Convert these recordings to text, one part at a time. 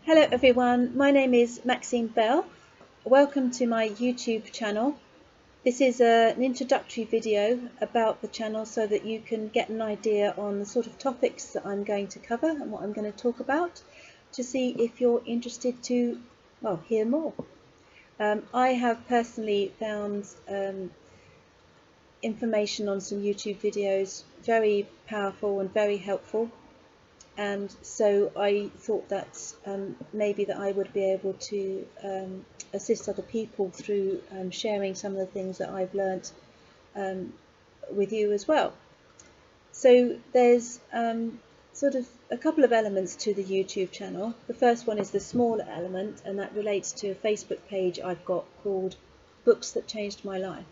Hello everyone, my name is Maxine Bell. Welcome to my YouTube channel. This is an introductory video about the channel so that you can get an idea on the sort of topics that I'm going to cover and what I'm going to talk about, to see if you're interested to, well, hear more. I have personally found information on some YouTube videos very powerful and very helpful. And so I thought that maybe that I would be able to assist other people through sharing some of the things that I've learnt with you as well. So there's sort of a couple of elements to the YouTube channel. The first one is the smaller element, and that relates to a Facebook page I've got called Books That Changed My Life.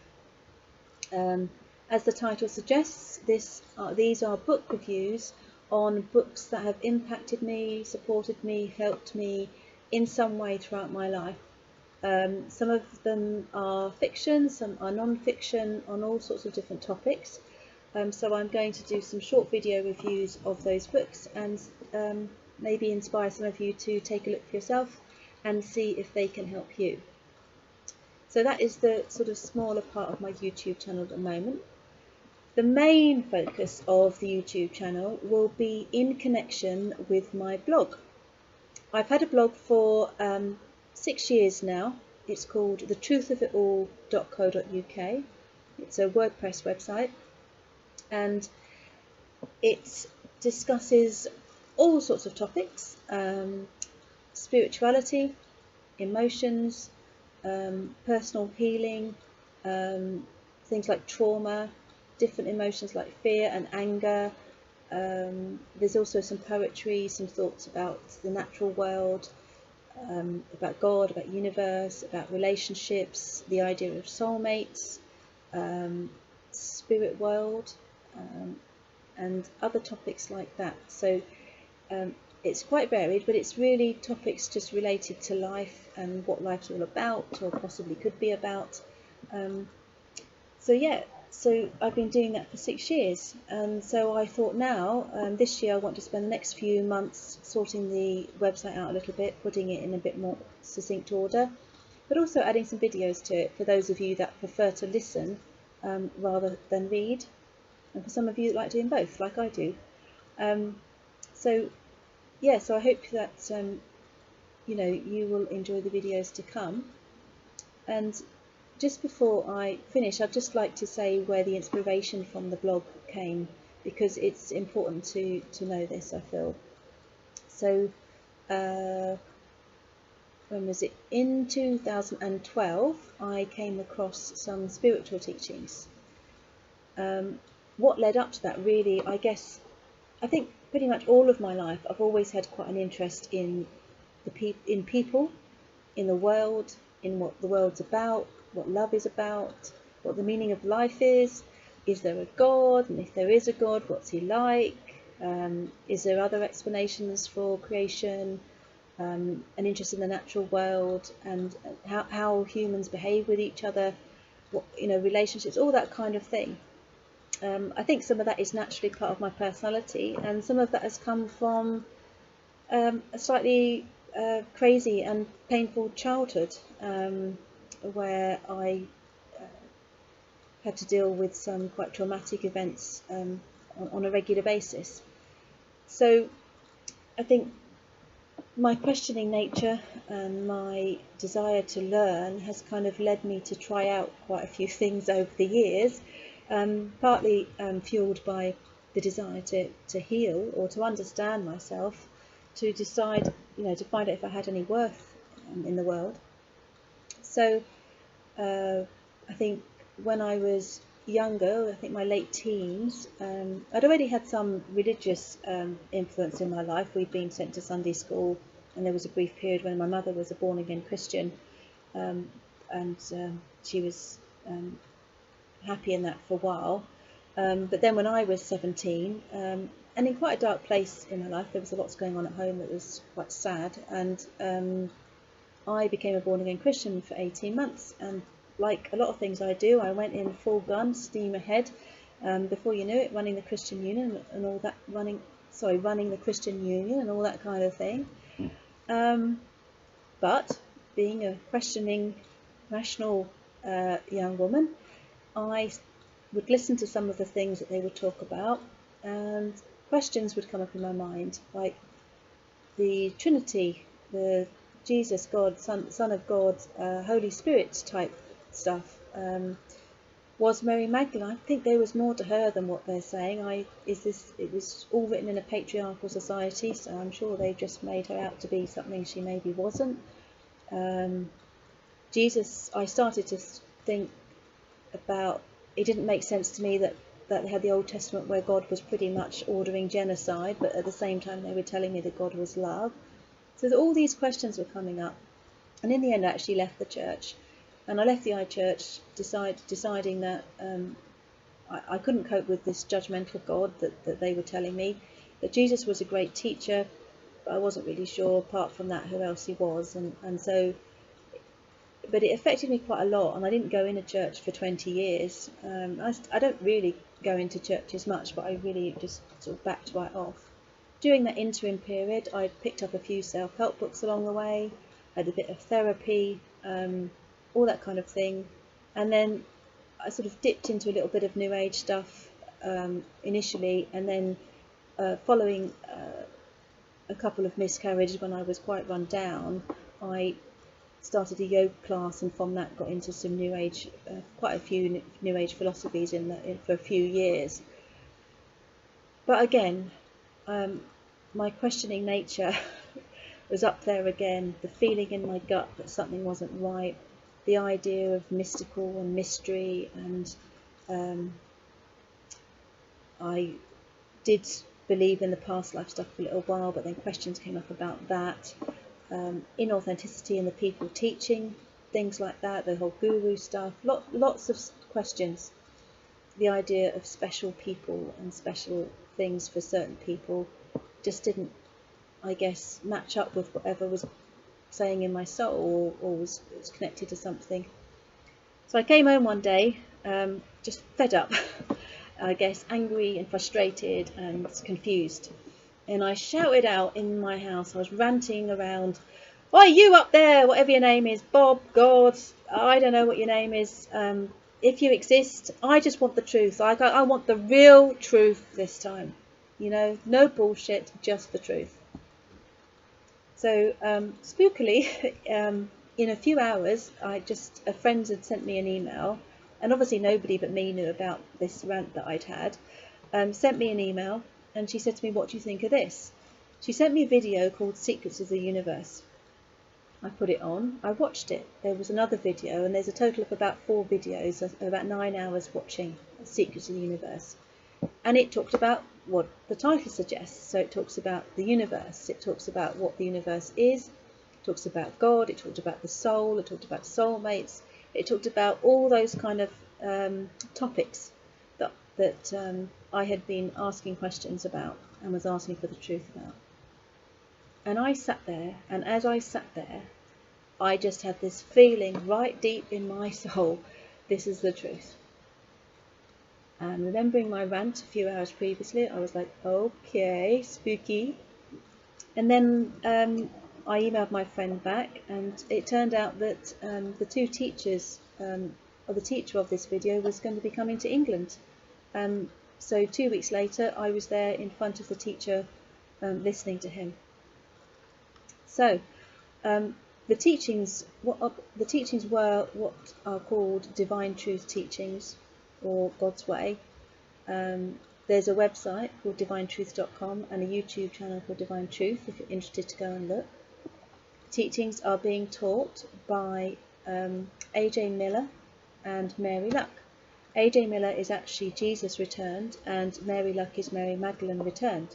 As the title suggests, these are book reviews on books that have impacted me, supported me, helped me in some way throughout my life. Some of them are fiction, some are non-fiction, on all sorts of different topics. So I'm going to do some short video reviews of those books and maybe inspire some of you to take a look for yourself and see if they can help you. So that is the sort of smaller part of my YouTube channel at the moment. The main focus of the YouTube channel will be in connection with my blog. I've had a blog for 6 years now. It's called thetruthofitall.co.uk. It's a WordPress website, and it discusses all sorts of topics: spirituality, emotions, personal healing, things like trauma, different emotions like fear and anger. There's also some poetry, some thoughts about the natural world, about God, about universe, about relationships, the idea of soulmates, spirit world, and other topics like that. So it's quite varied, but it's really topics just related to life and what life's all about, or possibly could be about. So I've been doing that for 6 years, and so I thought now, this year I want to spend the next few months sorting the website out a little bit, putting it in a bit more succinct order, but also adding some videos to it for those of you that prefer to listen rather than read, and for some of you that like doing both, like I do. So I hope that you will enjoy the videos to come. And just before I finish, I'd just like to say where the inspiration from the blog came, because it's important to know this, I feel. So when was it? In 2012, I came across some spiritual teachings. What led up to that, really, I think pretty much all of my life I've always had quite an interest in people, in the world, in what the world's about, what love is about, what the meaning of life is there a God, and if there is a God, what's he like, is there other explanations for creation, an interest in the natural world, and how humans behave with each other, relationships, all that kind of thing. I think some of that is naturally part of my personality, and some of that has come from a slightly crazy and painful childhood, where I had to deal with some quite traumatic events on a regular basis. So I think my questioning nature and my desire to learn has kind of led me to try out quite a few things over the years, partly fueled by the desire to heal or to understand myself, to decide, to find out if I had any worth in the world. So I think when I was younger, I think my late teens, I'd already had some religious influence in my life. We'd been sent to Sunday school, and there was a brief period when my mother was a born-again Christian, and she was happy in that for a while. But then when I was 17, and in quite a dark place in my life, there was a lot going on at home that was quite sad, and I became a born-again Christian for 18 months, and like a lot of things I do, I went in full gun, steam ahead. Before you knew it, running the Christian Union and all that, running the Christian Union and all that kind of thing. But being a questioning, rational young woman, I would listen to some of the things that they would talk about, and questions would come up in my mind, like the Trinity, the Jesus, God, Son of God, Holy Spirit type stuff. Was Mary Magdalene? I think there was more to her than what they're saying. It was all written in a patriarchal society, so I'm sure they just made her out to be something she maybe wasn't. Jesus, I started to think about, it didn't make sense to me that they had the Old Testament where God was pretty much ordering genocide, but at the same time they were telling me that God was love. So all these questions were coming up, and in the end I actually left the church. And I left the iChurch deciding that I couldn't cope with this judgmental God that they were telling me, that Jesus was a great teacher, but I wasn't really sure, apart from that, who else he was. And so, but it affected me quite a lot, and I didn't go in a church for 20 years. I don't really go into churches much, but I really just sort of backed right off. During that interim period, I picked up a few self-help books along the way, had a bit of therapy, all that kind of thing, and then I sort of dipped into a little bit of New Age stuff initially, and then following a couple of miscarriages when I was quite run down, I started a yoga class, and from that got into some New Age, quite a few New Age philosophies for a few years. But again, my questioning nature was up there again, the feeling in my gut that something wasn't right, the idea of mystical and mystery, and I did believe in the past life stuff for a little while, but then questions came up about that, inauthenticity in the people teaching, things like that, the whole guru stuff, lots of questions, the idea of special people and special things for certain people just didn't, I guess, match up with whatever was saying in my soul, or was connected to something. So I came home one day, just fed up, I guess, angry and frustrated and confused, and I shouted out in my house. I was ranting around, "Why, you up there, whatever your name is, Bob, God, I don't know what your name is, if you exist, I just want the truth. I want the real truth this time, no bullshit, just the truth." So spookily, in a few hours, a friend had sent me an email, and obviously nobody but me knew about this rant that I'd had, sent me an email, and she said to me, "What do you think of this?" She sent me a video called Secrets of the Universe. I put it on, I watched it. There was another video, and there's a total of about 4 videos, about 9 hours watching Secrets of the Universe. And it talked about what the title suggests. So it talks about the universe, it talks about what the universe is, it talks about God, it talked about the soul, it talked about soulmates, it talked about all those kind of topics that I had been asking questions about and was asking for the truth about. And I sat there, and as I sat there, I just had this feeling right deep in my soul, this is the truth. And remembering my rant a few hours previously, I was like, okay, spooky. And then I emailed my friend back, and it turned out that the 2 teachers, or the teacher of this video, was going to be coming to England. So 2 weeks later, I was there in front of the teacher, listening to him. So the teachings were what are called divine truth teachings, or God's way. There's a website called divinetruth.com and a YouTube channel called Divine Truth if you're interested to go and look. Teachings are being taught by A.J. Miller and Mary Luck. A.J. Miller is actually Jesus returned, and Mary Luck is Mary Magdalene returned.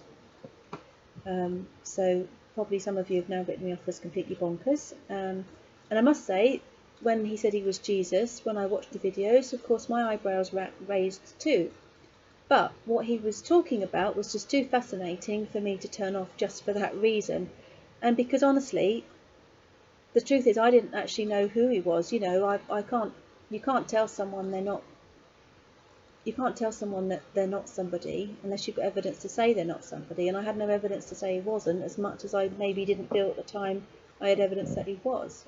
So probably some of you have now written me off as completely bonkers. And I must say, when he said he was Jesus, when I watched the videos, of course my eyebrows raised too. But what he was talking about was just too fascinating for me to turn off just for that reason. And because honestly, the truth is I didn't actually know who he was. You can't tell someone they're not, you can't tell someone that they're not somebody unless you've got evidence to say they're not somebody. And I had no evidence to say he wasn't, as much as I maybe didn't feel at the time I had evidence that he was.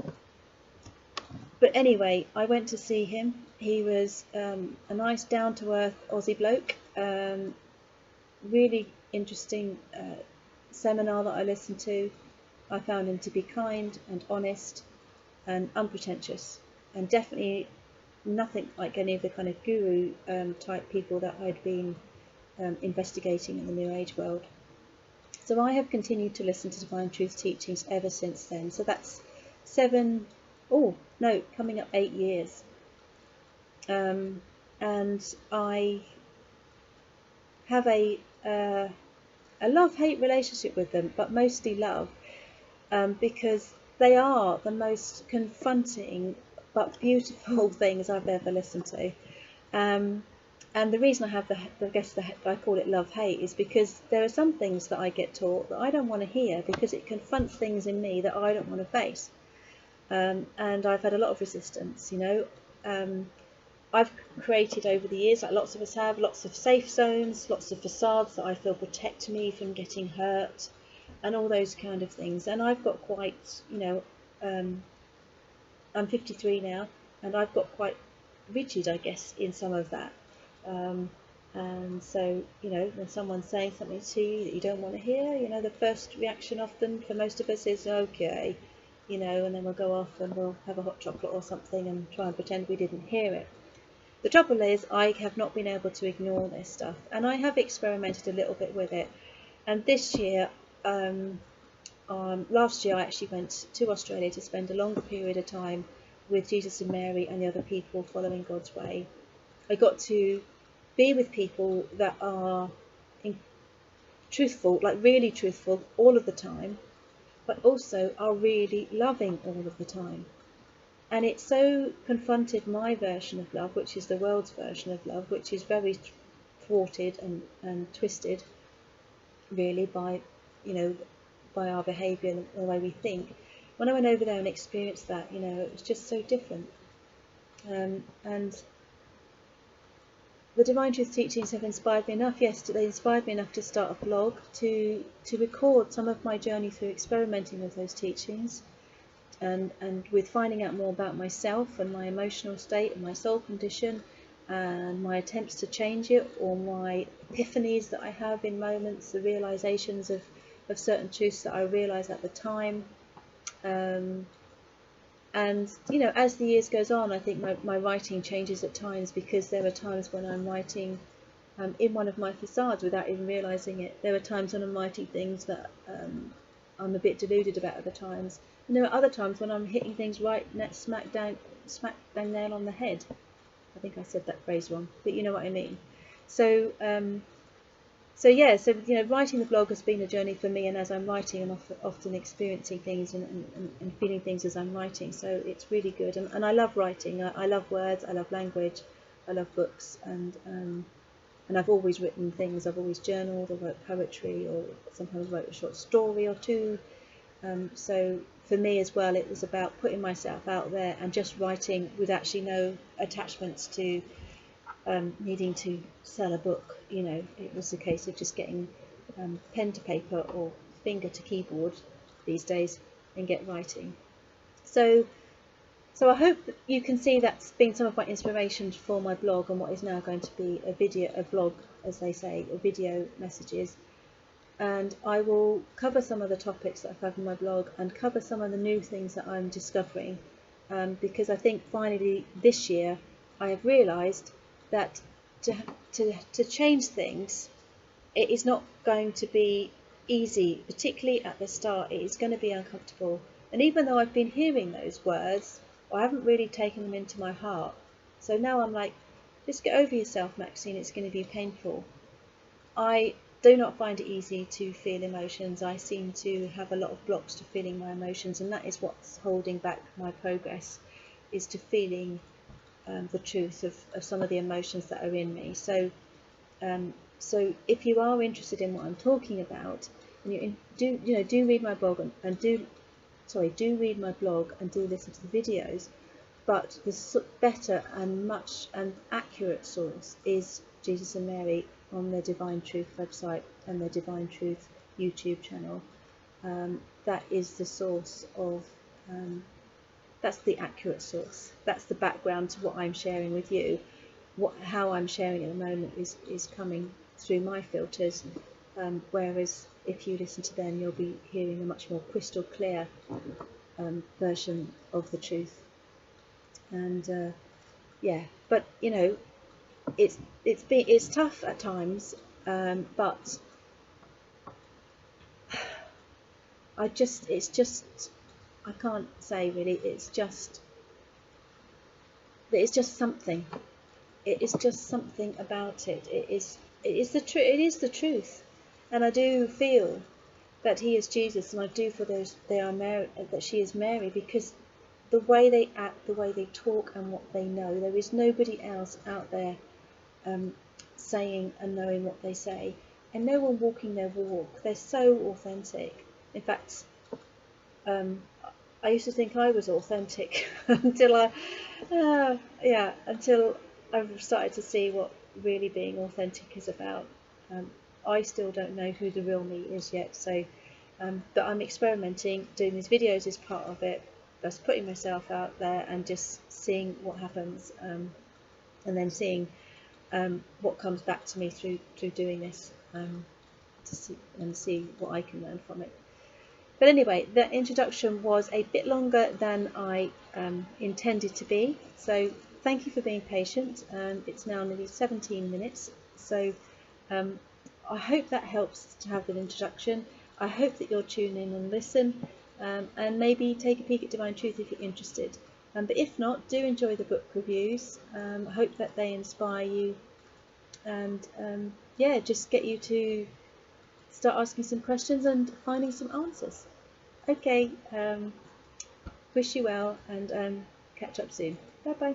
But anyway, I went to see him. He was a nice, down-to-earth Aussie bloke. Really interesting seminar that I listened to. I found him to be kind and honest and unpretentious, and definitely nothing like any of the kind of guru type people that I'd been investigating in the New Age world. So I have continued to listen to Divine Truth teachings ever since then. So that's coming up 8 years. And I have a love-hate relationship with them, but mostly love, because they are the most confronting but beautiful things I've ever listened to. And the reason I have I call it love-hate is because there are some things that I get taught that I don't want to hear, because it confronts things in me that I don't want to face. And I've had a lot of resistance, I've created over the years, like lots of us have, lots of safe zones, lots of facades that I feel protect me from getting hurt, and all those kind of things. And I've got quite, I'm 53 now, and I've got quite rigid, I guess, in some of that. And so, when someone's saying something to you that you don't want to hear, the first reaction often for most of us is, okay, and then we'll go off and we'll have a hot chocolate or something and try and pretend we didn't hear it. The trouble is, I have not been able to ignore this stuff, and I have experimented a little bit with it. And this year, last year, I actually went to Australia to spend a longer period of time with Jesus and Mary and the other people following God's way. I got to be with people that are truthful, like really truthful all of the time, but also are really loving all of the time. And it so confronted my version of love, which is the world's version of love, which is very thwarted and twisted, really, by our behaviour and the way we think. When I went over there and experienced that, it was just so different. And the Divine Truth teachings have inspired me enough. Yes, they inspired me enough to start a blog to record some of my journey through experimenting with those teachings, and with finding out more about myself and my emotional state and my soul condition and my attempts to change it, or my epiphanies that I have in moments, the realizations of certain truths that I realise at the time. And as the years goes on, I think my writing changes at times, because there are times when I'm writing in one of my facades without even realising it. There are times when I'm writing things that I'm a bit deluded about at the times. And there are other times when I'm hitting things right smack bang nail on the head. I think I said that phrase wrong, but you know what I mean. So writing the blog has been a journey for me, and as I'm writing, I'm often experiencing things and feeling things as I'm writing. So it's really good, and I love writing. I love words, I love language, I love books, and I've always written things. I've always journaled or wrote poetry, or sometimes wrote a short story or two. So for me as well, it was about putting myself out there and just writing with actually no attachments to needing to sell a book. It was a case of just getting pen to paper or finger to keyboard these days and get writing. So I hope that you can see that's been some of my inspiration for my blog, and what is now going to be a blog, as they say, or video messages. And I will cover some of the topics that I've had in my blog, and cover some of the new things that I'm discovering, because I think finally this year I have realised that to change things, it is not going to be easy, particularly at the start. It is going to be uncomfortable, and even though I've been hearing those words, I haven't really taken them into my heart. So now I'm like, just get over yourself, Maxine, it's going to be painful. I do not find it easy to feel emotions. I seem to have a lot of blocks to feeling my emotions, and that is what's holding back my progress, is to feeling the truth of some of the emotions that are in me. So if you are interested in what I'm talking about, and do read my blog and do read my blog and do listen to the videos. But the better and much and accurate source is Jesus and Mary on their Divine Truth website and their Divine Truth YouTube channel. That is the source of, that's the accurate source. That's the background to what I'm sharing with you. How I'm sharing at the moment is coming through my filters, whereas if you listen to them, you'll be hearing a much more crystal clear version of the truth. And yeah, but you know, it's tough at times, but it's just, I can't say really. It's just something. It is just something about it. It is the truth. It is the truth, and I do feel that he is Jesus, and I do feel they are Mary, that she is Mary, because the way they act, the way they talk, and what they know, there is nobody else out there saying and knowing what they say, and no one walking their walk. They're so authentic. In fact, I used to think I was authentic until I've started to see what really being authentic is about. I still don't know who the real me is yet, so but I'm experimenting. Doing these videos is part of it. That's putting myself out there and just seeing what happens, and then seeing what comes back to me through doing this, to see what I can learn from it. But anyway, the introduction was a bit longer than I intended to be, so thank you for being patient. It's now nearly 17 minutes, so I hope that helps to have an introduction. I hope that you'll tune in and listen, and maybe take a peek at Divine Truth if you're interested. But if not, do enjoy the book reviews. I hope that they inspire you, and yeah, just get you to start asking some questions and finding some answers. Okay, wish you well, and catch up soon. Bye bye.